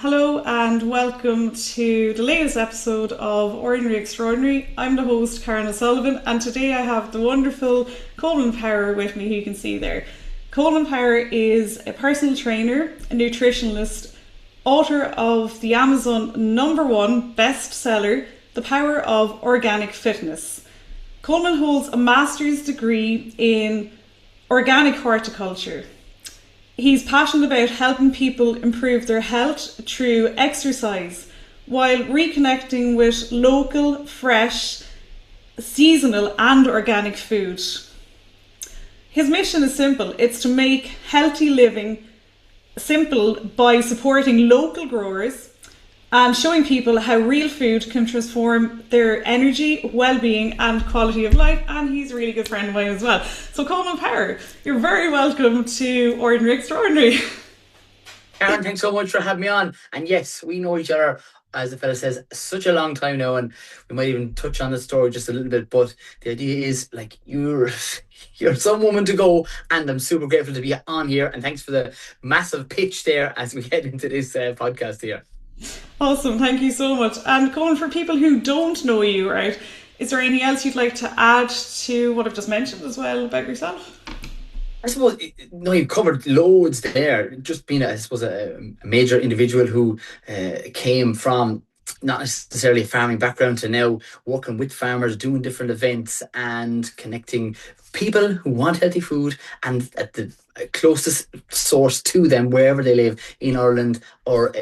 Hello and welcome to the latest episode of Ordinary Extraordinary. I'm the host, Karen O'Sullivan, and today I have the wonderful Colman Power with me, who you can see there. Colman Power is a personal trainer, a nutritionist, author of the Amazon #1 bestseller, The Power of Organic Fitness. Colman holds a master's degree in organic horticulture. He's passionate about helping people improve their health through exercise while reconnecting with local, fresh, seasonal and organic food. His mission is simple. It's to make healthy living simple by supporting local growers and showing people how real food can transform their energy, well-being and quality of life. And he's a really good friend of mine as well. So Colman Power, you're very welcome to Ordinary Extraordinary. Karen, thanks so much for having me on. And yes, we know each other, as the fella says, such a long time now, and we might even touch on the story just a little bit. But the idea is, like, you're some woman to go, and I'm super grateful to be on here. And thanks for the massive pitch there as we head into this podcast here. Awesome, thank you so much. And Colin, for people who don't know you, right, is there anything else you'd like to add to what I've just mentioned as well about yourself? I suppose no, you've covered loads there. Just being, I suppose, a major individual who came from not necessarily a farming background to now working with farmers, doing different events, and connecting people who want healthy food and at the closest source to them, wherever they live in Ireland or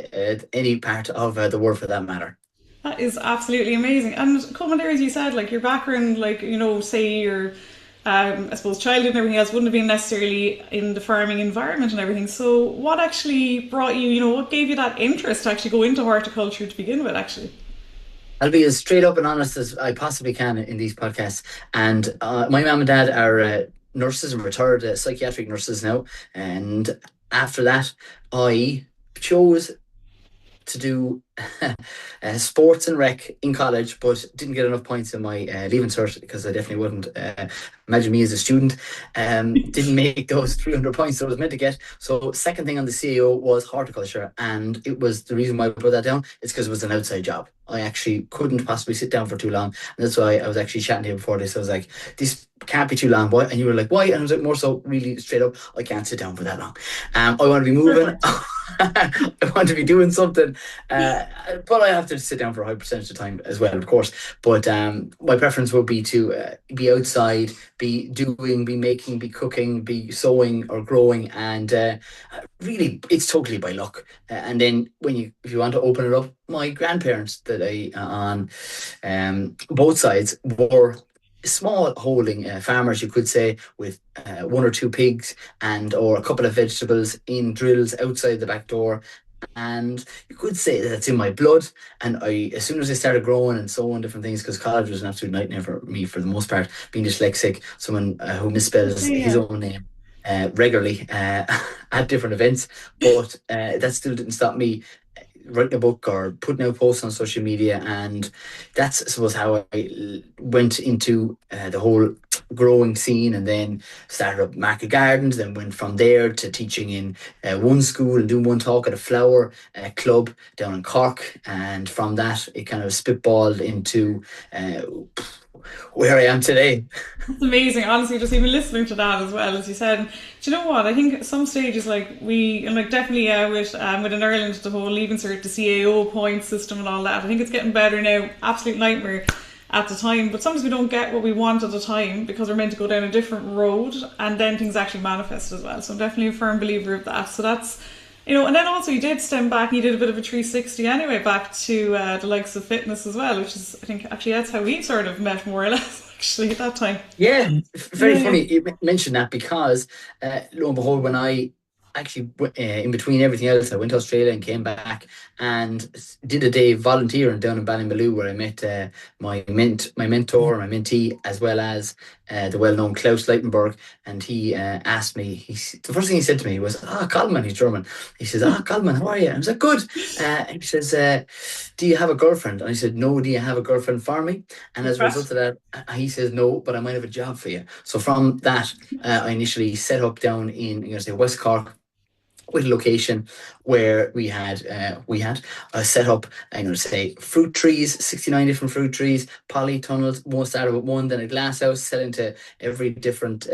any part of the world for that matter. That is absolutely amazing. And Colin, there, as you said, like your background, like, say your I suppose childhood and everything else wouldn't have been necessarily in the farming environment and everything. So what actually brought you, what gave you that interest to actually go into horticulture to begin with, actually? I'll be as straight up and honest as I possibly can in these podcasts. And my mum and dad are nurses and retired psychiatric nurses now. And after that, I chose to do sports and rec in college, but didn't get enough points in my leaving cert because I definitely wouldn't imagine me as a student. Didn't make those 300 points that I was meant to get. So second thing on the CAO was horticulture, and it was the reason why I put that down. It's because it was an outside job. I actually couldn't possibly sit down for too long, and that's why I was actually chatting to you before this. I was like, "This can't be too long." Why? And you were like, "Why?" And I was like, more so, really straight up, I can't sit down for that long. I want to be moving. Perfect. I want to be doing something, but I have to sit down for a high percentage of time as well, of course. But my preference would be to be outside, be doing, be making, be cooking, be sowing or growing, and really, it's totally by luck. And then if you want to open it up, my grandparents that I on both sides were small holding farmers, you could say, with one or two pigs and or a couple of vegetables in drills outside the back door. And you could say that it's in my blood. And as soon as I started growing and sowing different things, because college was an absolute nightmare for me for the most part, being dyslexic, someone who misspells his Yeah. own name regularly at different events. But that still didn't stop me writing a book or putting out posts on social media. And that's, I suppose, how I went into the whole growing scene, and then started up market gardens, then went from there to teaching in one school and doing one talk at a flower club down in Cork. And from that it kind of spitballed into uh, where I am today. It's amazing, honestly, just even listening to that as well, as you said. And do you know what? I think at some stages, like and like definitely within Ireland, the whole leaving cert, the CAO point system and all that. I think it's getting better now. Absolute nightmare at the time, but sometimes we don't get what we want at the time because we're meant to go down a different road, and then things actually manifest as well. So I'm definitely a firm believer of that. So that's and then also you did stem back and you did a bit of a 360 anyway back to the likes of fitness as well, which is, I think, actually that's how we sort of met more or less actually at that time. Yeah, very Yeah. funny you mentioned that, because lo and behold, when I actually in between everything else, I went to Australia and came back and did a day volunteering down in Ballymaloe, where I met my mentor, my mentee, as well as the well-known Klaus Leitenberg. And he asked me, the first thing he said to me was, "Ah, Colman," he's German. He says, "Ah, Colman, how are you?" And I was like, "Good." And he says, "Do you have a girlfriend?" And I said, "No, do you have a girlfriend for me?" And as a result of that, he says, "No, but I might have a job for you." So from that, I initially set up down in, say, West Cork, with a location where we had set up, I'm going to say, fruit trees, 69 different fruit trees, polytunnels. One started with one, then a glass house, selling to every different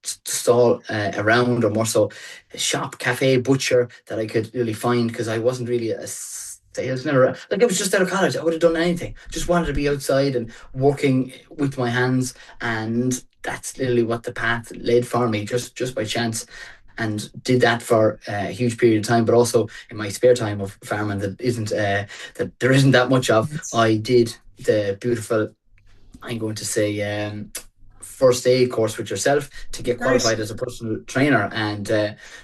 stall around, or more so shop, cafe, butcher that I could really find, because I wasn't really a sales, never, like, I was just out of college. I would have done anything. Just wanted to be outside and working with my hands, and that's literally what the path led for me, just by chance, and did that for a huge period of time. But also in my spare time of farming, that there isn't that much of, I did the beautiful, I'm going to say, first aid course with yourself to get Right. qualified as a personal trainer. And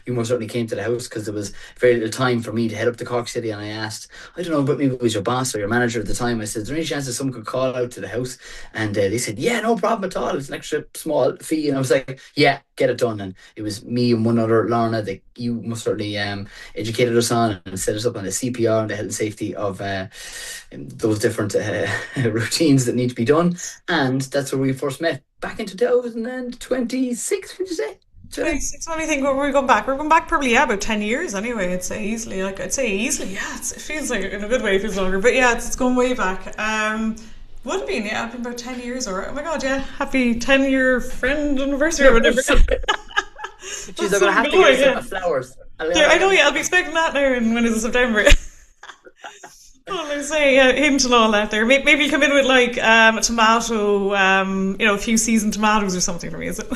you most certainly came to the house, because there was very little time for me to head up to Cork City. And I asked, I don't know, but maybe it was your boss or your manager at the time. I said, is there any chance that someone could call out to the house? And they said, yeah, no problem at all. It's an extra small fee. And I was like, yeah, get it done. And it was me and one other, Lorna, that you most certainly educated us on and set us up on the CPR and the health and safety of those different routines that need to be done. And that's where we first met back in 2026, would you say? July? 26, what do you think? Where we going back? We're going back probably, yeah, about 10 years anyway, I'd say easily. Like, I'd say easily, yeah. It feels like, in a good way, it feels longer. But yeah, it's going way back. Would have been, yeah, I've been about 10 years, or, oh my God, yeah, happy 10-year friend anniversary or whatever. Jeez, That's I'm so gonna have to get a good, set yeah. of flowers. Yeah, I know, yeah, I'll be expecting that now in, when is it, September? Well, I say, yeah, hint and all that there. Maybe you come in with like a tomato, a few seasoned tomatoes or something for me, is it?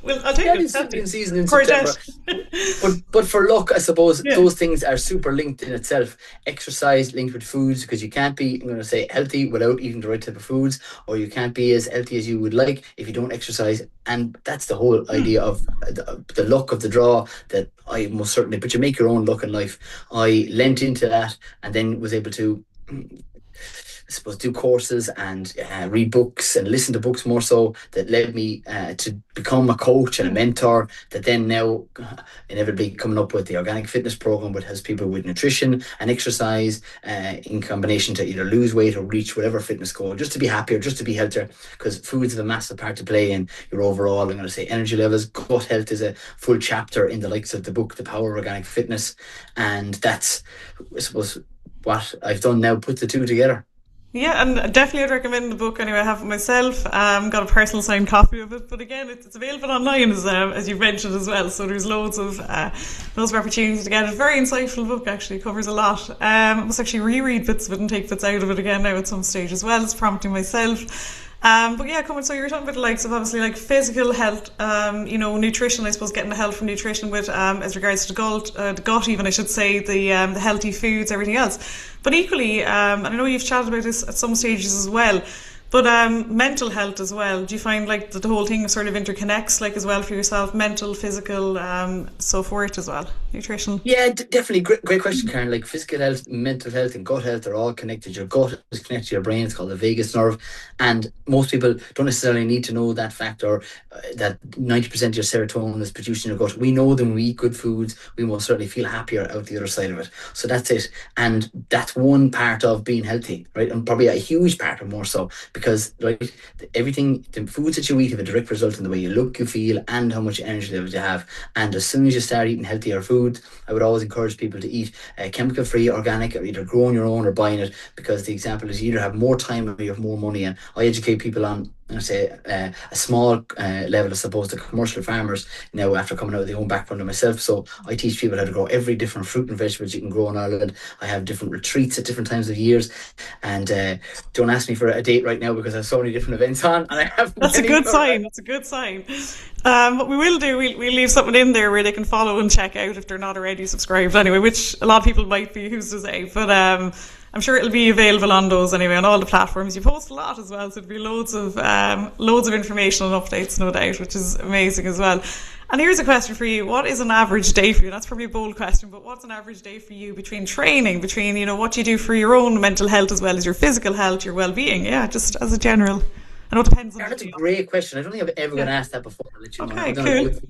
Well, I'll take Yeah, it. it's in season in September. Courgette. But for luck, I suppose Yeah. those things are super linked in itself. Exercise linked with foods, because you can't be, I'm going to say, healthy without eating the right type of foods, or you can't be as healthy as you would like if you don't exercise. And that's the whole idea of the luck of the draw, that I most certainly. But you make your own luck in life. I lent into that, and then was able to, I suppose, do courses and read books and listen to books, more so, that led me to become a coach and a mentor. That then now inevitably coming up with the organic fitness program, which has people with nutrition and exercise in combination to either lose weight or reach whatever fitness goal, just to be happier, just to be healthier. Because foods have a massive part to play in your overall, I'm going to say, energy levels. Gut health is a full chapter in the likes of the book, The Power of Organic Fitness, and that's, I suppose, what I've done now. Put the two together. Yeah, and definitely I'd recommend the book anyway. I have it myself. Got a personal signed copy of it, but again, it's available online as you've mentioned as well. So there's loads of opportunities to get it. Very insightful book, actually, covers a lot. I must actually reread bits of it and take bits out of it again now at some stage as well. It's prompting myself. But yeah, coming. So you're talking about the likes of obviously like physical health, nutrition. I suppose getting the help from nutrition with as regards to the gut, even I should say, the healthy foods, everything else. But equally, and I know you've chatted about this at some stages as well. But mental health as well. Do you find like that the whole thing sort of interconnects, like as well for yourself, mental, physical, so forth as well, nutrition? Yeah, definitely. Great question, Karen. Like, physical health, mental health, and gut health are all connected. Your gut is connected to your brain. It's called the vagus nerve. And most people don't necessarily need to know that fact, or that 90% of your serotonin is produced in your gut. We know that when we eat good foods, we most certainly feel happier out the other side of it. So that's it. And that's one part of being healthy, right? And probably a huge part, or more so, because, right, everything, the foods that you eat have a direct result in the way you look, you feel, and how much energy levels you have. And as soon as you start eating healthier food, I would always encourage people to eat chemical free, organic, or either growing your own or buying it, because the example is you either have more time or you have more money. And I educate people on, I say, a small level, I suppose, to commercial farmers now, after coming out of the own background of myself. So I teach people how to grow every different fruit and vegetables you can grow in Ireland. I have different retreats at different times of years, and don't ask me for a date right now, because I have so many different events on, and I have That's a many. good sign. That's a good sign. What we will do, we'll leave something in there where they can follow and check out if they're not already subscribed anyway, which a lot of people might be, who's to say. But I'm sure it'll be available on those anyway, on all the platforms. You post a lot as well, so there'll be loads of information and updates, no doubt, which is amazing as well. And here's a question for you. What is an average day for you? That's probably a bold question, but what's an average day for you between training, between, what you do for your own mental health as well as your physical health, your well-being? Yeah, just as a general. I know it depends on Yeah, the that's a day. great question. I don't think I've ever been Yeah. asked that before. I'll let you know. Okay, I've done it cool. both.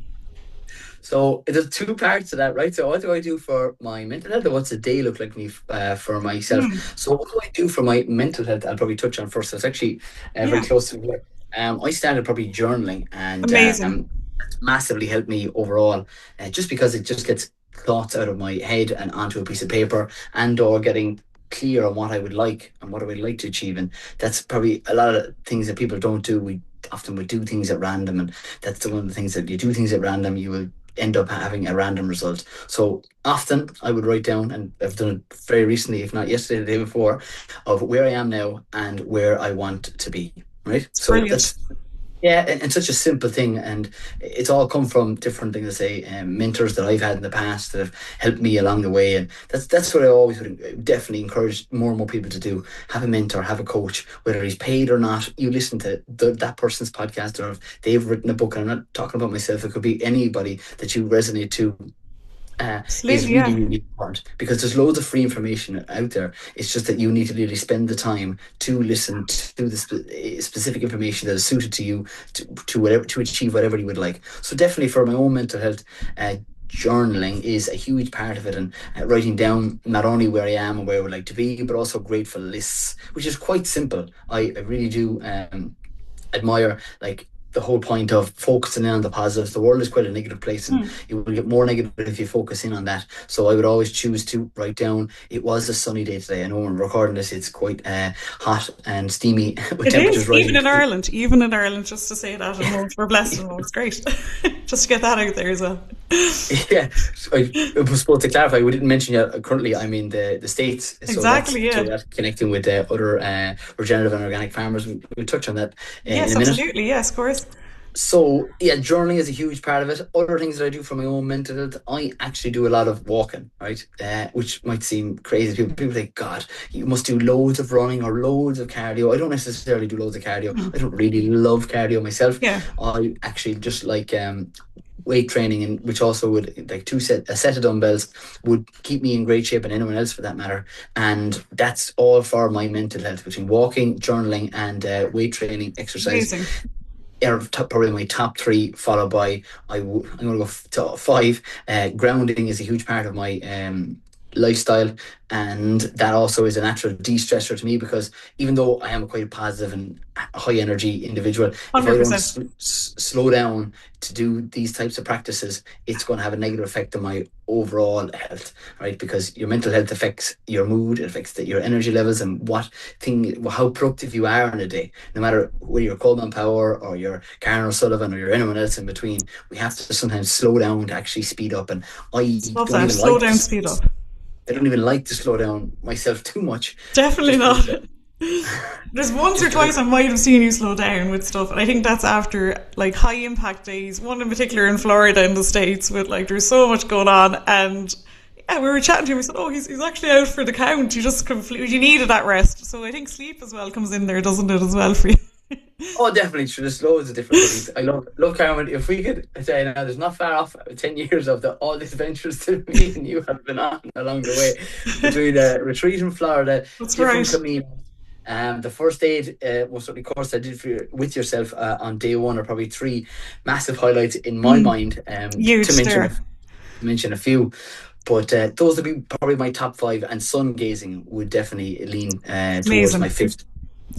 So there's two parts to that, right? So what do I do for my mental health, and what's a day look like me for myself? Hmm. So what do I do for my mental health? I'll probably touch on first. So it's actually very Yeah. close to me. I started probably journaling, and Amazing. it's massively helped me overall, just because it just gets thoughts out of my head and onto a piece of paper, and or getting clear on what I would like and what I would like to achieve. And that's probably a lot of things that people don't do. We often would do things at random, and that's one of the things that you do things at random, you will end up having a random result. So often I would write down, and I've done it very recently, if not yesterday, the day before, of where I am now and where I want to be. Right. It's So brilliant. that's, yeah, and such a simple thing, and it's all come from different things. I say mentors that I've had in the past that have helped me along the way, and that's what I always would definitely encourage more and more people to do. Have a mentor, have a coach, whether he's paid or not. You listen to that person's podcast, or if they've written a book. And I'm not talking about myself; it could be anybody that you resonate to, is Absolutely, really, yeah. really important, because there's loads of free information out there. It's just that you need to really spend the time to listen to the specific information that is suited to you, to whatever, to achieve whatever you would like. So definitely for my own mental health, journaling is a huge part of it, and writing down not only where I am and where I would like to be, but also grateful lists, which is quite simple. I really do admire, like, the whole point of focusing in on the positives. The world is quite a negative place, and Hmm. you will get more negative if you focus in on that. So I would always choose to write down, it was a sunny day today. I know when we're recording this, it's quite hot and steamy with It is, temperatures rising. even in Ireland, just to say that, and we're blessed and it's great. Just to get that out there as well. Yeah, so I was supposed to clarify. We didn't mention yet. Currently, I'm in the States, Exactly, so yeah. that's connecting with other regenerative and organic farmers. We'll touch on that in Yes, a minute. absolutely, yes, of course. So yeah, journaling is a huge part of it. Other things that I do for my own mental health, I actually do a lot of walking, right? Which might seem crazy. People think, God, you must do loads of running or loads of cardio. I don't necessarily do loads of cardio. Hmm. I don't really love cardio myself. Yeah, I actually just like weight training, and which also would, like, a set of dumbbells would keep me in great shape, and anyone else for that matter. And that's all for my mental health, between walking, journaling, and weight training exercise amazing. are probably my top three, followed by, I'm going to go to five. Grounding is a huge part of my lifestyle, and that also is a natural de-stressor to me, because even though I am quite a positive and high energy individual, if I don't 100%. slow down to do these types of practices, it's going to have a negative effect on my overall health, right? Because your mental health affects your mood, it affects your energy levels, and how productive you are in a day. No matter whether you're Colman Power or you're Karen O'Sullivan or you're anyone else in between, we have to sometimes slow down to actually speed up. And I Love don't that. even Slow like down, this. speed up. I don't even like to slow down myself too much, Definitely just not. because There's once or just because twice I might have seen you slow down with stuff, and I think that's after like high impact days. One in particular in Florida in the States, with like there's so much going on, and yeah, we were chatting to him. We said, "Oh, he's actually out for the count. You just completely you needed that rest." So I think sleep as well comes in there, doesn't it, as well for you? Oh, definitely. Sure, there's loads of different things. I love Carmen. If we could say now, there's not far off 10 years of all the adventures that me and you have been on along the way, between a retreat in Florida, That's different right. Camino. The first aid, most certainly, course I did with yourself on day one, are probably three massive highlights in my Mm, mind. To huge mention there. a few, but those would be probably my top five. And sun gazing would definitely lean towards my Amazing. fifth.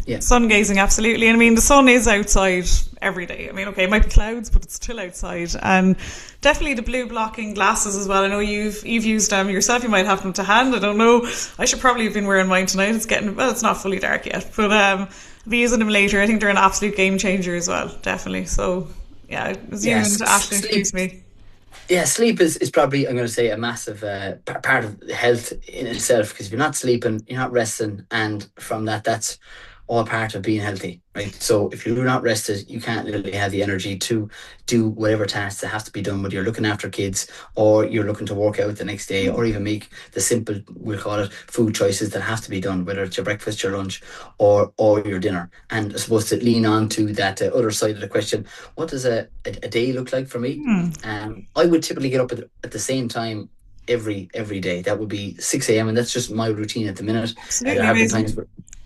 Yeah. Sun gazing, absolutely. And I mean, the sun is outside every day. I mean, okay, it might be clouds, but it's still outside. And definitely the blue blocking glasses as well. I know you've used them yourself. You might have them to hand. I don't know. I should probably have been wearing mine tonight. It's getting, well, it's not fully dark yet, but I'll be using them later. I think they're an absolute game changer as well, definitely. So yeah, it was you Yes. and Ashley Sleep. introduced me. Yeah, sleep is probably, I'm going to say, a massive part of health in itself, because if you're not sleeping, you're not resting, and from that's all part of being healthy, right? So if you're not rested, you can't really have the energy to do whatever tasks that have to be done, whether you're looking after kids or you're looking to work out the next day, or even make the simple, we'll call it, food choices that have to be done, whether it's your breakfast, your lunch, or your dinner. And I suppose to lean on to that other side of the question, what does a day look like for me? Hmm, I would typically get up at the same time every day. That would be 6 a.m., and that's just my routine at the minute. There absolutely have been amazing. times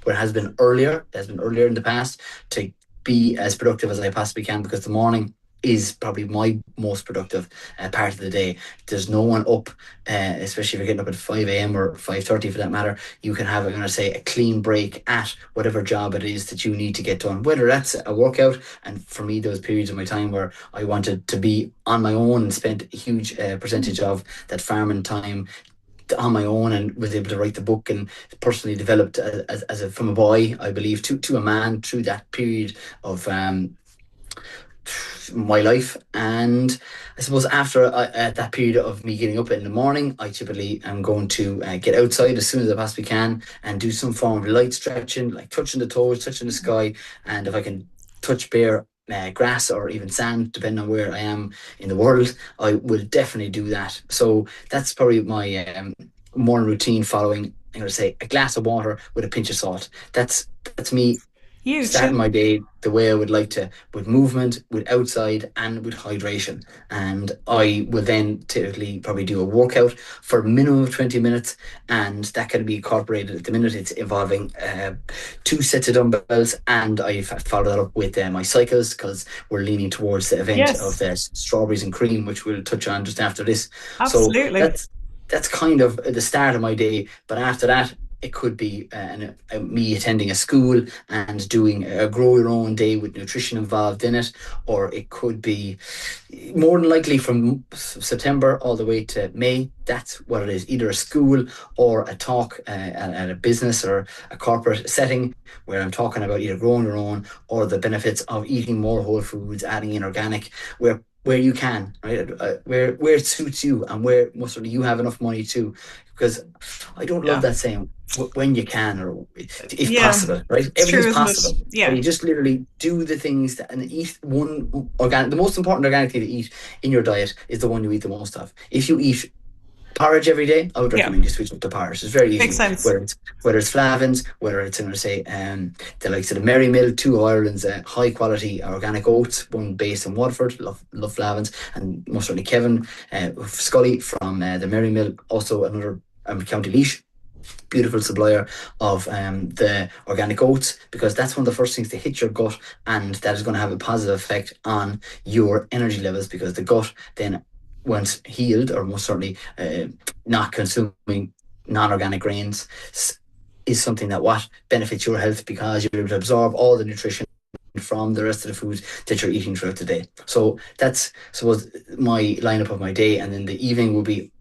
where it has been earlier. It has been earlier in the past, to be as productive as I possibly can, because the morning is probably my most productive part of the day. There's no one up, especially if you're getting up at 5 a.m. or 5:30 for that matter. You can have, I'm going to say, a clean break at whatever job it is that you need to get done, whether that's a workout. And for me, there was periods of my time where I wanted to be on my own and spent a huge percentage of that farming time on my own, and was able to write the book and personally developed from a boy, I believe, to a man through that period of my life. And I suppose after that period of me getting up in the morning, I typically am going to get outside as soon as I possibly can and do some form of light stretching, like touching the toes, touching the sky. And if I can touch bare grass or even sand, depending on where I am in the world, I will definitely do that. So that's probably my morning routine, following, I'm going to say, a glass of water with a pinch of salt. That's me Huge. starting my day the way I would like to, with movement, with outside, and with hydration. And I will then typically probably do a workout for a minimum of 20 minutes, and that can be incorporated. At the minute, it's involving 2 sets of dumbbells, and I follow that up with my cycles, because we're leaning towards the event of Yes, the strawberries and cream, which we'll touch on just after this. So absolutely. that's kind of the start of my day. But after that, it could be me attending a school and doing a grow your own day with nutrition involved in it, or it could be more than likely from September all the way to May. That's what it is, either a school or a talk at a business or a corporate setting, where I'm talking about either growing your own or the benefits of eating more whole foods, adding in organic, where you can, right? Where it suits you, and where most of you have enough money too. Because I don't love Yeah. that saying, when you can, or if Yeah. possible, right? It's true, Everything's isn't it? possible. And Yeah. you just literally do the things and eat one organic. The most important organic thing to eat in your diet is the one you eat the most of. If you eat porridge every day, I would Yeah. recommend you switch up to porridge. It's very Makes easy. sense. Whether it's flavins, whether it's, I'm going to say, the likes of the Merry Mill, two of Ireland's high quality organic oats, one based in Waterford. Love flavins, and most certainly Kevin Scully from the Merry Mill, also another County Laois, beautiful supplier of the organic oats, because that's one of the first things to hit your gut, and that is going to have a positive effect on your energy levels, because the gut then, once healed, or most certainly not consuming non-organic grains, is something that what benefits your health, because you're able to absorb all the nutrition from the rest of the foods that you're eating throughout the day. So that's, suppose, my lineup of my day. And then the evening will be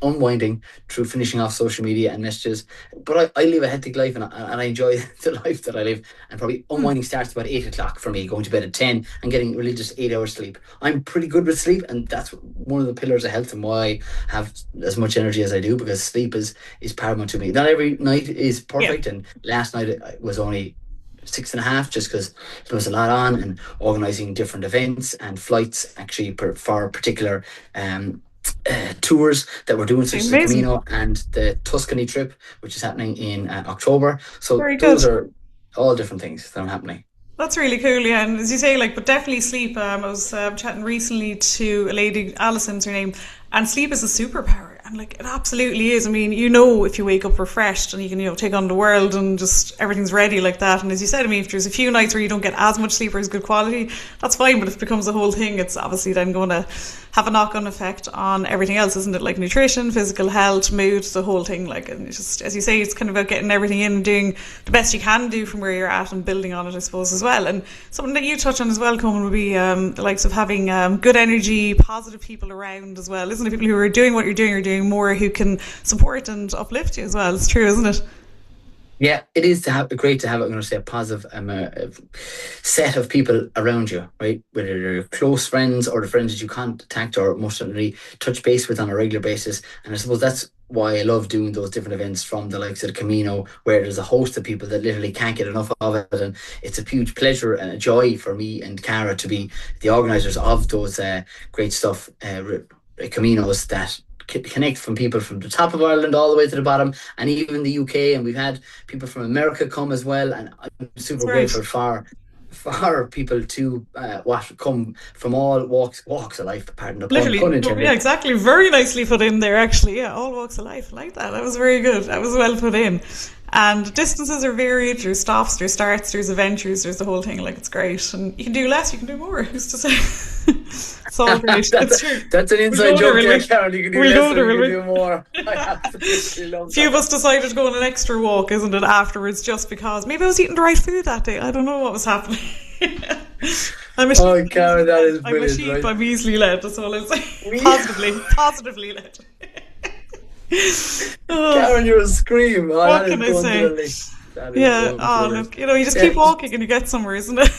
unwinding through finishing off social media and messages. But I live a hectic life, and I enjoy the life that I live. And probably Hmm. unwinding starts about 8 o'clock for me, going to bed at 10 and getting really just 8 hours sleep. I'm pretty good with sleep, and that's one of the pillars of health and why I have as much energy as I do, because sleep is paramount to me. Not every night is Yeah. perfect, and last night it was only 6.5, just because there was a lot on, and organizing different events and flights actually for particular tours that we're doing, such as the Amazing. Camino and the Tuscany trip, which is happening in October. So Very good. those are all different things that are happening. That's really cool, yeah. And as you say, like, but definitely sleep. I was chatting recently to a lady, Alison's her name, and sleep is a superpower. And like, it absolutely is. I mean, if you wake up refreshed and you can, take on the world and just everything's ready like that. And as you said, I mean, if there's a few nights where you don't get as much sleep or as good quality, that's fine. But if it becomes a whole thing, it's obviously then going to have a knock on effect on everything else, isn't it? Like nutrition, physical health, mood, the whole thing. Like, and it's just, as you say, it's kind of about getting everything in and doing the best you can do from where you're at and building on it, I suppose, as well. And something that you touch on as well, Colman, would be the likes of having good energy, positive people around as well, isn't it? People who are doing what you're doing are doing more, who can support and uplift you as well. It's true, isn't it? Yeah, it is great to have, I'm going to say, a positive set of people around you, right? Whether they're your close friends or the friends that you contact or most certainly touch base with on a regular basis. And I suppose that's why I love doing those different events, from the likes of the Camino, where there's a host of people that literally can't get enough of it. And it's a huge pleasure and a joy for me and Cara to be the organisers of those great stuff, Caminos that connect from people from the top of Ireland all the way to the bottom, and even the UK. And we've had people from America come as well, and I'm That's super right. grateful for people to what come from all walks of life. Pardon the pun Literally, no, yeah, intended. exactly. Very nicely put in there, actually. Yeah, all walks of life. I like that. That was very good. That was well put in. And the distances are varied. There's stops, there's starts, there's adventures, there's the whole thing. Like, it's great. And you can do less, you can do more. Who's to say? It's all great. It's true. That's an inside joke there, Karen. You can do less or you can do more. I absolutely love that. Few of us decided to go on an extra walk, isn't it, afterwards, just because maybe I was eating the right food that day. I don't know what was happening. Oh, Karen, that is brilliant. I'm a sheep, right? I'm easily led, that's all I'm saying. Positively led. Karen, you're a scream. What can I say? Look, you just keep walking and you get somewhere, isn't it?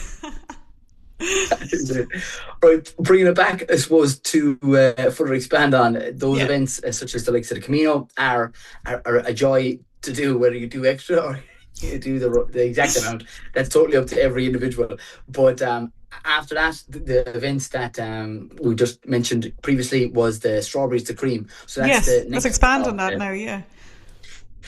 Right, bringing it back, I suppose, to further expand on those events, such as the likes of the Camino, are a joy to do, whether you do extra or you do the exact amount. That's totally up to every individual. But after that, the events that we just mentioned previously was the strawberries to cream. So that's the next. Let's expand on that now.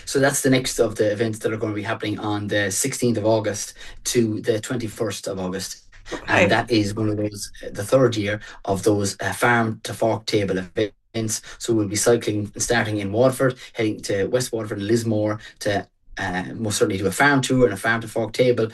So that's the next of the events that are going to be happening on the 16th of August to the 21st of August. Okay. And that is one of those, the third year of those farm to fork table events. So we'll be cycling, starting in Waterford, heading to West Waterford and Lismore to most certainly do a farm tour and a farm to fork table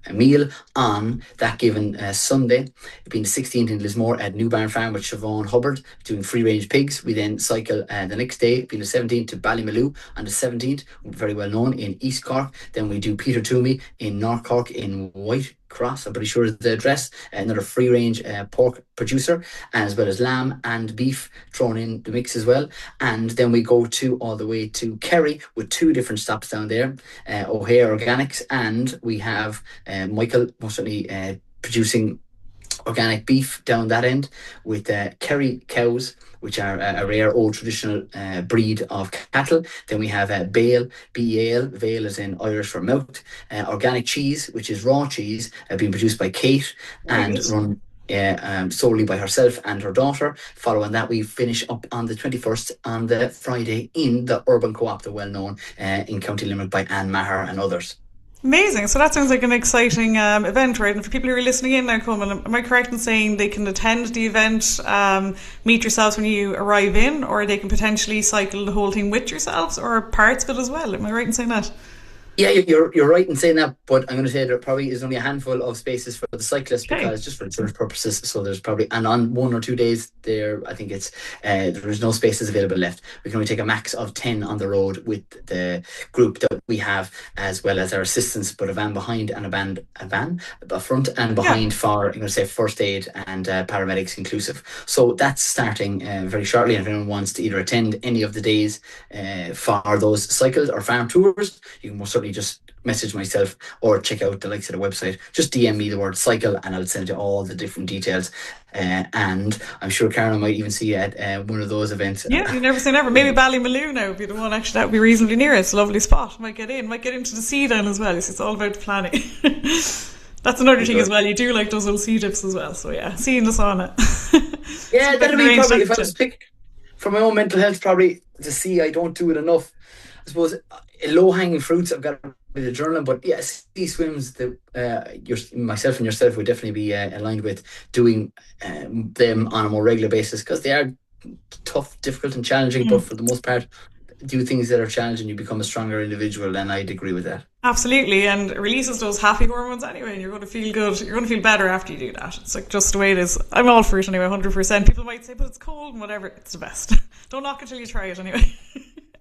a meal on that given Sunday, being the 16th in Lismore at New Barn Farm with Siobhan Hubbard, doing free range pigs. We then cycle the next day, being the 17th, to Ballymaloe on the 17th, very well known in East Cork. Then we do Peter Toomey in North Cork in White Cross, I'm pretty sure is the address, another free range pork producer, as well as lamb and beef thrown in the mix as well. And then we go all the way to Kerry with two different stops down there, O'Hare Organics, and we have Michael most certainly producing organic beef down that end with Kerry cows, which are a rare old traditional breed of cattle. Then we have Bale, B-E-A-L, Vale as in Irish for milked, organic cheese, which is raw cheese, being produced by Kate and run solely by herself and her daughter. Following that, we finish up on the 21st on the Friday in the Urban Co-op, the well-known in County Limerick by Anne Maher and others. Amazing. So that sounds like an exciting event, right? And for people who are listening in now, Colman, am I correct in saying they can attend the event, meet yourselves when you arrive in, or they can potentially cycle the whole thing with yourselves, or parts of it as well? Am I right in saying that? Yeah, you're right in saying that, but I'm going to say there probably is only a handful of spaces for the cyclists because just for insurance purposes. So there's probably, and on 1 or 2 days there, I think it's there is no spaces available left. We can only take a max of 10 on the road with the group that we have, as well as our assistants, but a van behind and a van front and behind for, I'm going to say, first aid and paramedics inclusive. So that's starting very shortly. And if anyone wants to either attend any of the days for those cycles or farm tours, you can most certainly just message myself or check out the likes of the website. Just DM me the word cycle and I'll send you all the different details. And I'm sure Karen might even see you at one of those events. Yeah, you never say never. Maybe Ballymaloe now would be the one. Actually, that would be reasonably near. It's a lovely spot. Might get into the sea then as well. It's all about the planning. That's another thing as well. You do like those little sea dips as well. So yeah, seeing the sauna. Yeah, that'll be probably, if I was to pick for my own mental health, probably the sea. I don't do it enough. I suppose low-hanging fruits, I've got a bit of journaling, but yeah, sea swims, myself and yourself would definitely be aligned with doing them on a more regular basis, because they are tough, difficult and challenging, but for the most part, do things that are challenging, you become a stronger individual, and I'd agree with that. Absolutely, and it releases those happy hormones anyway, and you're going to feel good. You're going to feel better after you do that. It's like just the way it is. I'm all for it anyway, 100%. People might say, but it's cold and whatever. It's the best. Don't knock it till you try it anyway.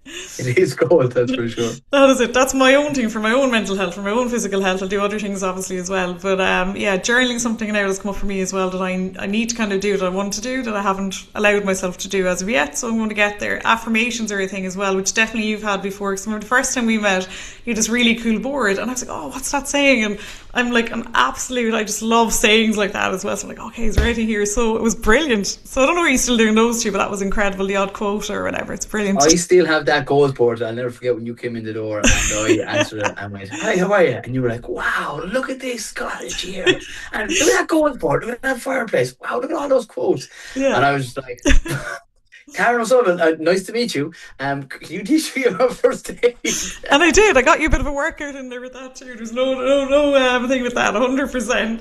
It is cold, that's for sure. That is it. That's my own thing for my own mental health, for my own physical health. I'll do other things obviously as well. But journaling, something now has come up for me as well that I need to kind of do, that I want to do, that I haven't allowed myself to do as of yet. So I'm going to get there. Affirmations are a thing as well, which definitely you've had before. Because I remember the first time we met, you had this really cool board, and I was like, oh, what's that saying? And I'm like I just love sayings like that as well. So I'm like, okay, is there anything here? So it was brilliant. So I don't know where you're still doing those two, but that was incredible. The odd quote or whatever. It's brilliant. I still have that goals board. I'll never forget when you came in the door and I answered it and went, hi, how are you? And you were like, wow, look at this cottage here. And look at that goals board. Look at that fireplace. Wow, look at all those quotes. Yeah. And I was just like... Karen O'Sullivan, nice to meet you. Can you teach me about first aid? And I did. I got you a bit of a workout in there with that too. There's no thing with that, 100%.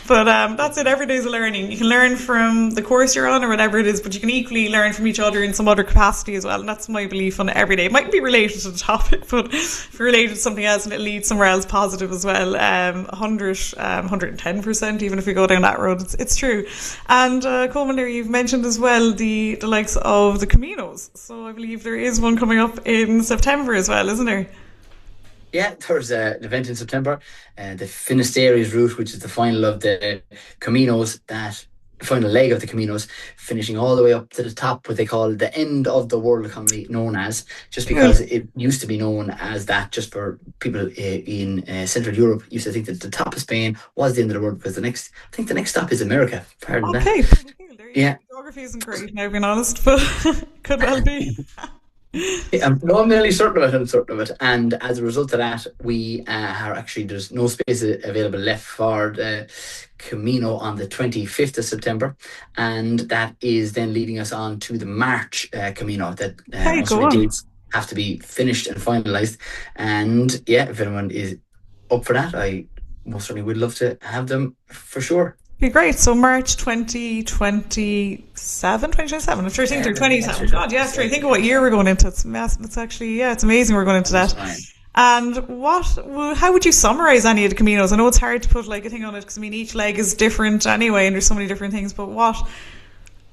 But that's it. Every day's a learning. You can learn from the course you're on or whatever it is, but you can equally learn from each other in some other capacity as well. And that's my belief on every day. It might be related to the topic, but if you're related to something else and it leads somewhere else positive as well, 110%, even if we go down that road, it's true. And Colman, there you've mentioned as well the likes of the Caminos. So I believe there is one coming up in September as well, isn't there? Yeah, there's an event in September, the Finisterre's route, which is the final of the Caminos, that final leg of the Caminos, finishing all the way up to the top, what they call the end of the world economy, known as, just because it used to be known as that, just for people in Central Europe used to think that the top of Spain was the end of the world, because I think the next stop is America. Pardon that. Okay, Yeah. geography isn't great now, being honest, but could well be. No, I'm nearly certain of it. I'm certain of it. And as a result of that, we are actually, there's no space available left for the Camino on the 25th of September. And that is then leading us on to the March Camino. That most of the dates have to be finished and finalised. And yeah, if anyone is up for that, I most certainly would love to have them for sure. Be great. So March 2027. I'm trying to think they're 27. God, yeah, trying to think of what year we're going into. It's actually, yeah, it's amazing we're going into that. And how would you summarise any of the Caminos? I know it's hard to put like a thing on it because I mean each leg is different anyway, and there's so many different things. But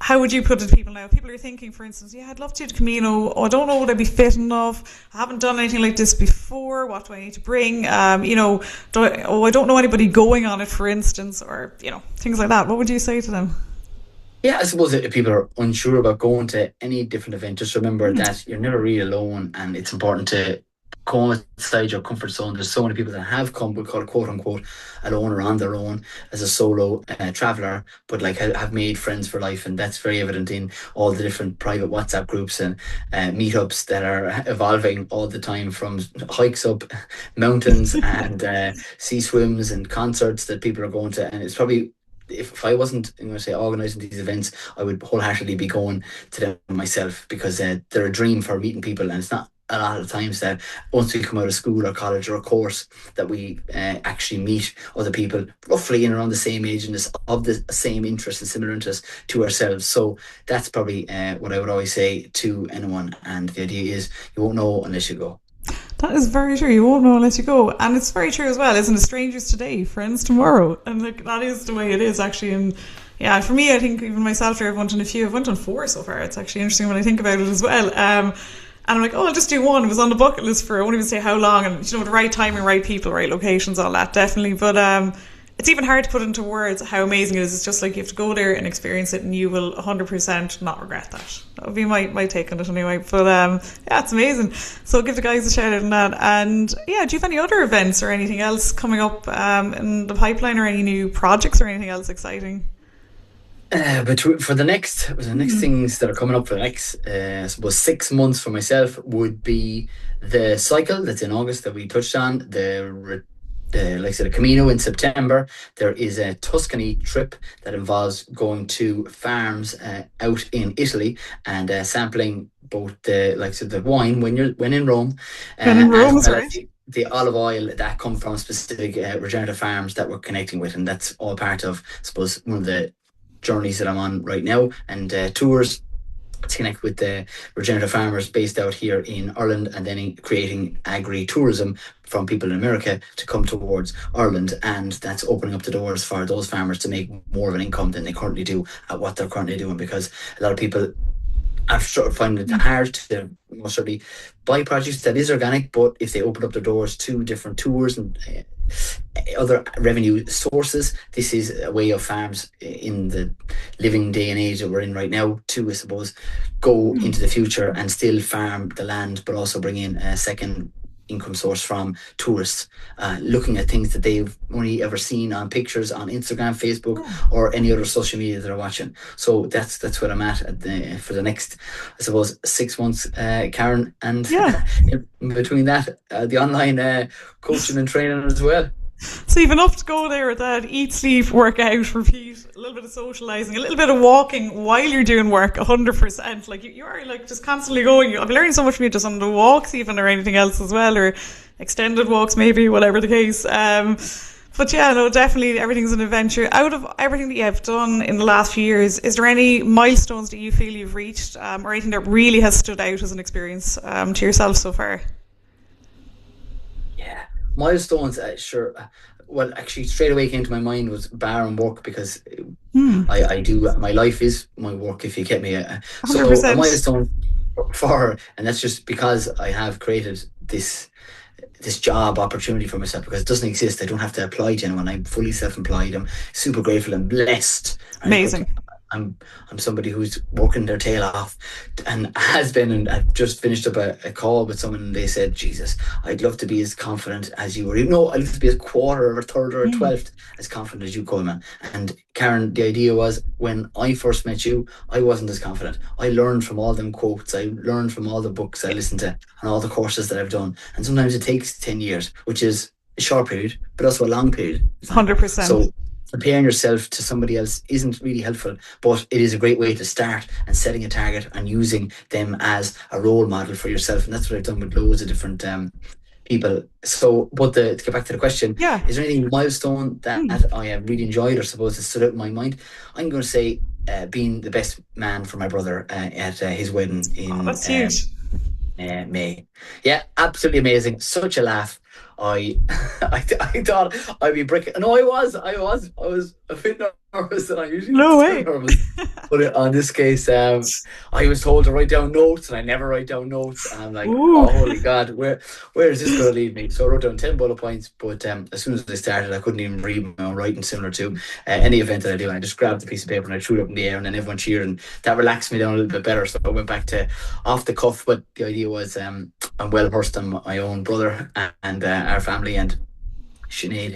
how would you put it to people now? People are thinking, for instance, yeah, I'd love to do the Camino. Oh, I don't know, would I be fit enough? I haven't done anything like this before. What do I need to bring? I don't know anybody going on it, for instance, or, things like that. What would you say to them? Yeah, I suppose if people are unsure about going to any different event, just remember that you're never really alone, and it's important to go outside your comfort zone. There's so many people that have come, we call it quote unquote, alone or on their own as a solo traveller, but like have made friends for life, and that's very evident in all the different private WhatsApp groups and meetups that are evolving all the time, from hikes up mountains and sea swims and concerts that people are going to. And it's probably, if I wasn't organising these events, I would wholeheartedly be going to them myself, because they're a dream for meeting people. And it's not a lot of times that once we come out of school or college or a course that we actually meet other people roughly in around the same age and of the same interests and similar interests to ourselves. So that's probably what I would always say to anyone. And the idea is you won't know unless you go. That is very true. You won't know unless you go. And it's very true as well, isn't it? Strangers today, friends tomorrow. And that is the way it is actually. And yeah, for me, I think even myself, I've went on a few. I've went on 4 so far. It's actually interesting when I think about it as well. And I'm like, I'll just do one. It was on the bucket list for, I won't even say how long, and the right timing, right people, right locations, all that, definitely. But it's even hard to put into words how amazing it is. It's just like you have to go there and experience it, and you will 100% not regret that. That would be my take on it anyway. But yeah, it's amazing. So give the guys a shout out on that. And yeah, do you have any other events or anything else coming up in the pipeline, or any new projects or anything else exciting? But for the next things that are coming up for the next, I suppose 6 months for myself would be the cycle that's in August that we touched on, like I said, the Camino in September. There is a Tuscany trip that involves going to farms out in Italy and sampling both the wine when in Rome, as well as the olive oil that come from specific regenerative farms that we're connecting with, and that's all part of, I suppose, one of the journeys that I'm on right now, and tours to connect with the regenerative farmers based out here in Ireland, and then creating agri-tourism from people in America to come towards Ireland. And that's opening up the doors for those farmers to make more of an income than they currently do at what they're currently doing, because a lot of people are sort of finding it hard to most certainly buy produce that is organic, but if they open up their doors to different tours and other revenue sources, this is a way of farms in the living day and age that we're in right now to, I suppose, go into the future and still farm the land, but also bring in a second income source from tourists looking at things that they've only ever seen on pictures on Instagram, Facebook, or any other social media that they're watching. So that's what I'm at for the next, I suppose, 6 months, Karen. And in between that, the online coaching and training as well. So you've enough to go there with that: eat, sleep, work out, repeat, a little bit of socialising, a little bit of walking while you're doing work, 100%. Like you are like just constantly going. I've learned so much from you just on the walks even, or anything else as well, or extended walks maybe, whatever the case. But yeah, no, definitely everything's an adventure. Out of everything that you have done in the last few years, is there any milestones that you feel you've reached, or anything that really has stood out as an experience, to yourself so far? Yeah, milestones. Sure. Well, actually, straight away came to my mind was bar and work because Hmm. I do my life is my work. If you get me, so a 100%. milestone for, and that's just because I have created this job opportunity for myself because it doesn't exist. I don't have to apply to anyone. I'm fully self-employed. I'm super grateful and blessed, right? But Amazing. I'm I'm somebody who's working their tail off and has been. And I've just finished up a call with someone, and they said, "Jesus, I'd love to be as confident as you were. You know, I'd love to be a quarter or a third or a Hmm. 12th as confident as you, Coleman." And Karen, the idea was when I first met you, I wasn't as confident. I learned from all them quotes. I learned from all the books I listened to and all the courses that I've done. And sometimes it takes 10 years, which is a short period, but also a long period of time. 100%. So comparing yourself to somebody else isn't really helpful, but it is a great way to start and setting a target and using them as a role model for yourself. And that's what I've done with loads of different people. So, but to get back to the question, Yeah. is there anything milestone that Hmm. I have really enjoyed or suppose that stood out in my mind? I'm going to say being the best man for my brother at his wedding Oh, in that's huge. May. Yeah, absolutely amazing. Such a laugh. I, I thought I'd be breaking. No, I was a bit nervous than I usually No still way. nervous. But on this case, I was told to write down notes, and I never write down notes. And I'm like, Ooh. oh, holy God, where is this going to lead me? So I wrote down 10 bullet points. But as soon as I started, I couldn't even read my own writing, similar to any event that I do. And I just grabbed a piece of paper and I threw it up in the air, and then everyone cheered, and that relaxed me down a little bit better. So I went back to off the cuff. But the idea was, I'm well versed on my own brother and our family, and Sinead,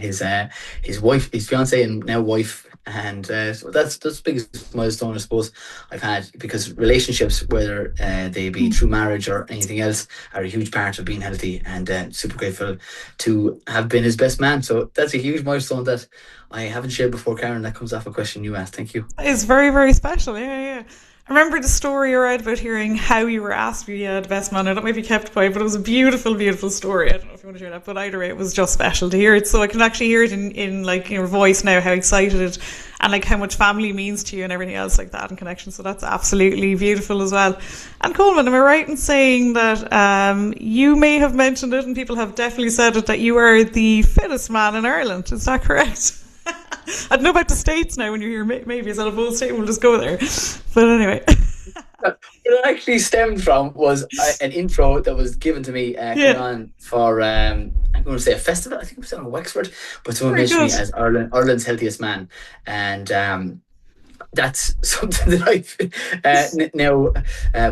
his wife, his fiance, and now wife. And so that's the biggest milestone I suppose I've had, because relationships, whether they be through marriage or anything else, are a huge part of being healthy. And super grateful to have been his best man. So that's a huge milestone that I haven't shared before, Karen. That comes off a question you asked. Thank you. It's very, very special. Yeah, yeah. I remember the story I read about hearing how you were asked to be the best man. I don't know if you kept quiet, but it was a beautiful, beautiful story. I don't know if you want to share that, but either way, it was just special to hear it. So I can actually hear it in like your voice now, how excited it and like how much family means to you and everything else like that and connection. So that's absolutely beautiful as well. And Coleman, am I right in saying that you may have mentioned it and people have definitely said it, that you are the fittest man in Ireland? Is that correct? I don't know about the States now when you hear maybe is that a bold statement? We'll just go there. But anyway. What it actually stemmed from was an intro that was given to me coming Yeah, on for I'm going to say a festival. I think it was on Wexford, but someone very mentioned good. me as Ireland's healthiest man, and that's something that I've now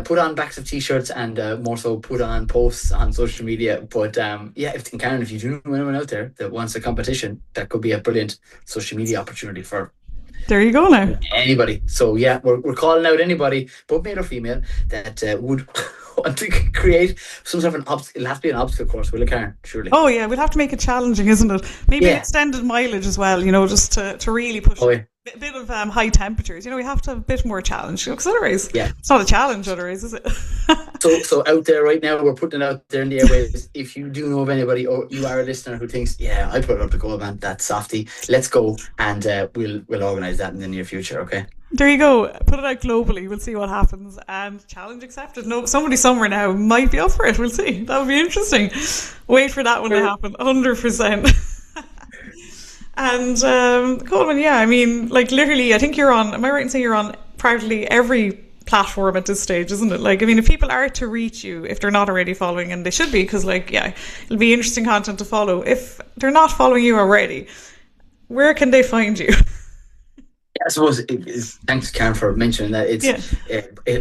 put on backs of t-shirts and more so put on posts on social media. But yeah, if Karen, if you do know anyone out there that wants a competition, that could be a brilliant social media opportunity for There you go now. anybody. So yeah, we're calling out anybody, both male or female, that would want to create some sort of an obstacle. It'll have to be an obstacle course, will it, Karen? Surely. Oh yeah, we'll have to make it challenging, isn't it? Maybe Yeah. extended mileage as well, just to really push Oh it. yeah. A bit of high temperatures. We have to have a bit more challenge. Because otherwise, Yeah. it's not a challenge otherwise, is it? So out there right now, we're putting it out there in the airwaves. If you do know of anybody, or you are a listener who thinks, yeah, I put it up to goal, man, that's softy. Let's go, and we'll organise that in the near future. Okay. There you go. Put it out globally. We'll see what happens. And challenge accepted. No, somebody somewhere now might be up for it. We'll see. That would be interesting. Wait for that one to happen. 100%. And Coleman, yeah, I mean, like literally, I think you're on. Am I right in saying you're on practically every platform at this stage, isn't it? Like, I mean, if people are to reach you, if they're not already following, and they should be, because, like, yeah, it'll be interesting content to follow. If they're not following you already, where can they find you? I suppose thanks, Karen, for mentioning that. Yeah.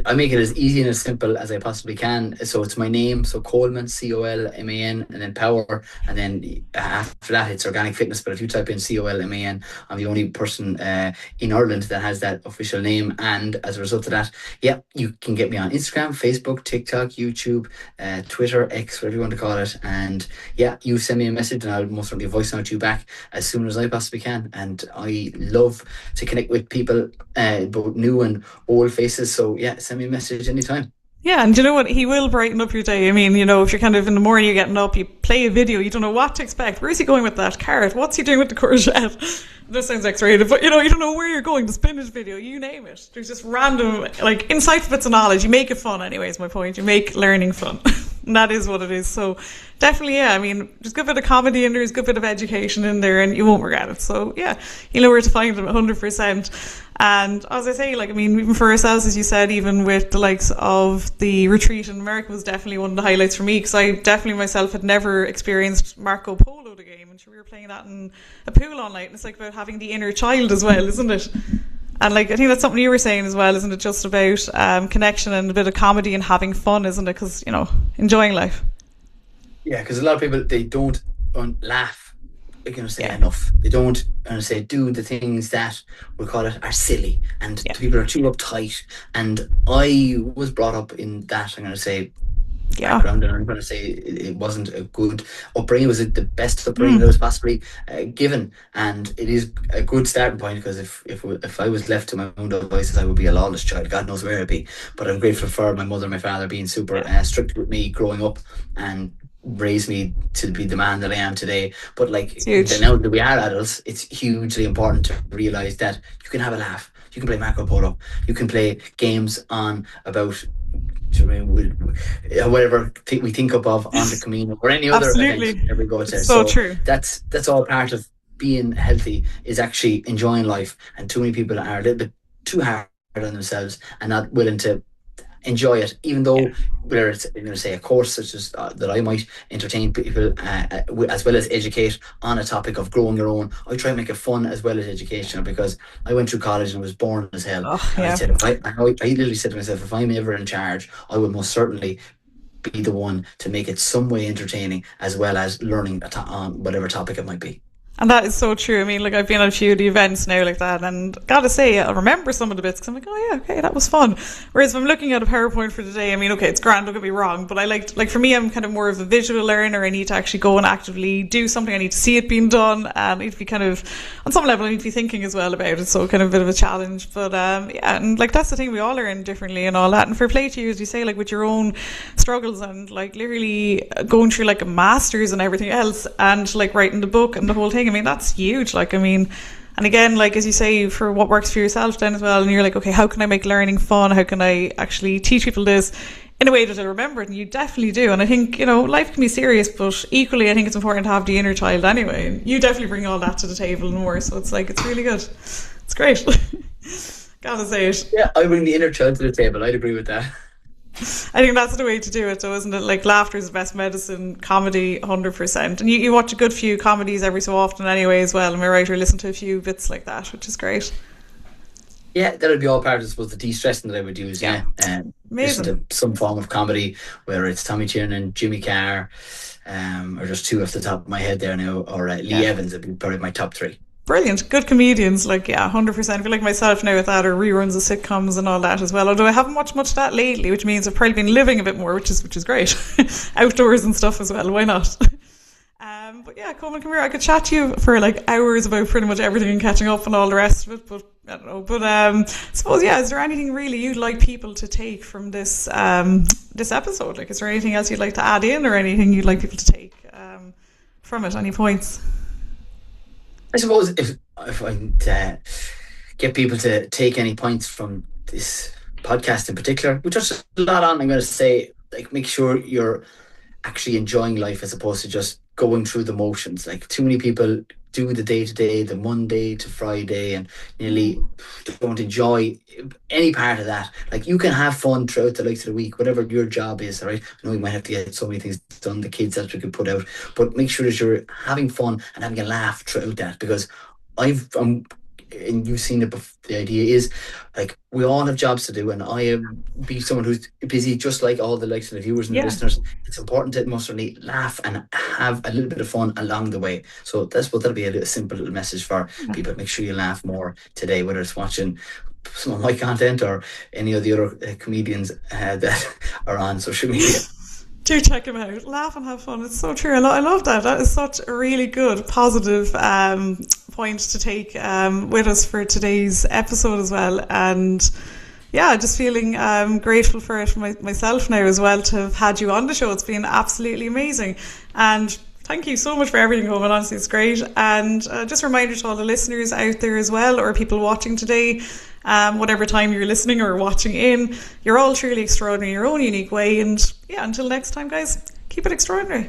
I make it as easy and as simple as I possibly can. So it's my name, so Coleman, Colman, and then Power, and then after that it's Organic Fitness. But if you type in Colman, I'm the only person in Ireland that has that official name. And as a result of that, yeah, you can get me on Instagram, Facebook, TikTok, YouTube, Twitter, X, whatever you want to call it. And yeah, you send me a message, and I'll most certainly voice note you back as soon as I possibly can. And I love to connect with people, both new and old faces. So yeah, send me a message anytime. Yeah, and you know what? He will brighten up your day. I mean, if you're kind of in the morning, you're getting up, you play a video, you don't know what to expect. Where's he going with that carrot? What's he doing with the courgette? This sounds X-rated, but you don't know where you're going. The spinach video, you name it. There's just random, like, insightful bits of knowledge. You make it fun, anyway, is my point. You make learning fun. And that is what it is. So definitely, yeah, I mean, there's a good bit of comedy in there, there's a good bit of education in there, and you won't regret it. So yeah, you know where to find them 100%. And as I say, like, I mean, even for ourselves, as you said, even with the likes of the retreat in America was definitely one of the highlights for me, because I definitely myself had never experienced Marco Polo, the game, and we were playing that in a pool all night, and it's like about having the inner child as well, isn't it? And like, I think that's something you were saying as well, isn't it? Just about connection and a bit of comedy and having fun, isn't it? Because, enjoying life. Yeah, because a lot of people, they don't laugh, enough. They don't do the things that we call it are silly, and people are too uptight. And I was brought up in that, I'm going to say, background, and I'm going to say it wasn't a good upbringing. It was the best upbringing that was possibly given, and it is a good starting point, because if I was left to my own devices, I would be a lawless child. God knows where I'd be. But I'm grateful for my mother and my father being super strict with me growing up, and raised me to be the man that I am today. But like, now that we are adults, it's hugely important to realize that you can have a laugh. You can play Marco Polo. You can play games on about whatever we think of on the Camino or any other event that we go to. So true. That's all part of being healthy, is actually enjoying life. And too many people are a little bit too hard on themselves and not willing to enjoy it, even though whether it's say a course such as that I might entertain people as well as educate on a topic of growing your own. I try and make it fun as well as educational, because I went through college and was bored as hell. I said, I literally said to myself, if I'm ever in charge, I will most certainly be the one to make it some way entertaining, as well as learning on whatever topic it might be. And that is so true. I mean, like, I've been at a few of the events now like that, and gotta say, I remember some of the bits, because I'm like, oh yeah, okay, that was fun. Whereas if I'm looking at a PowerPoint for today, I mean, okay, it's grand, don't get me wrong, but I like for me, I'm kind of more of a visual learner. I need to actually go and actively do something. I need to see it being done, and I need to be kind of, on some level, I need to be thinking as well about it, so kind of a bit of a challenge. But yeah, and like, that's the thing, we all learn differently and all that, and fair play to you, as you say, like, with your own struggles, and like literally going through like a master's and everything else, and like writing the book and the whole thing. I mean, that's huge. Like, I mean, and again, like, as you say, for what works for yourself then as well, and you're like, okay, how can I make learning fun? How can I actually teach people this in a way that they'll remember it? And you definitely do. And I think, life can be serious, but equally I think it's important to have the inner child anyway, and you definitely bring all that to the table and more, so it's like, it's really good. It's great. Gotta say it. Yeah, I bring the inner child to the table. I'd agree with that. I think that's the way to do it, though, isn't it? Like, laughter is the best medicine, comedy 100%. And you watch a good few comedies every so often anyway as well, am I right? Or listen to a few bits like that, which is great. Yeah, that would be all part of, I suppose, the de-stressing that I would use. Listen to some form of comedy, whether it's Tommy Tiernan, Jimmy Carr, or just two off the top of my head there now, or Lee Evans would be probably my top three. Brilliant. Good comedians, like, 100%. I feel like myself now with that, or reruns of sitcoms and all that as well. Although I haven't watched much of that lately, which means I've probably been living a bit more, which is great. Outdoors and stuff as well. Why not? But yeah, Colman, come here. I could chat to you for like hours about pretty much everything and catching up and all the rest of it. But I don't know. But I suppose, is there anything really you'd like people to take from this this episode? Like, is there anything else you'd like to add in, or anything you'd like people to take from it? Any points? I suppose if I get people to take any points from this podcast in particular, we touched a lot on, I'm going to say, like, make sure you're actually enjoying life as opposed to just going through the motions. Like, too many people do the day-to-day, the Monday to Friday, and nearly don't enjoy any part of that. Like, you can have fun throughout the likes of the week, whatever your job is, all right? I know you might have to get so many things done, the kids that we could put out, but make sure that you're having fun and having a laugh throughout that, because and you've seen it before, the idea is, like, we all have jobs to do, and I am be someone who's busy just like all the likes of the viewers and the listeners. It's important to most certainly laugh and have a little bit of fun along the way. So that'll be a simple little message for people. Make sure you laugh more today, whether it's watching some of my content or any of the other comedians that are on social media. Do check him out. Laugh and have fun. It's so true. I love that. That is such a really good, positive point to take with us for today's episode as well. And yeah, just feeling grateful for it myself now as well to have had you on the show. It's been absolutely amazing. And thank you so much for everything, Colman. Honestly, it's great. And just a reminder to all the listeners out there as well, or people watching today, whatever time you're listening or watching in, you're all truly extraordinary in your own unique way. And yeah, until next time, guys, keep it extraordinary.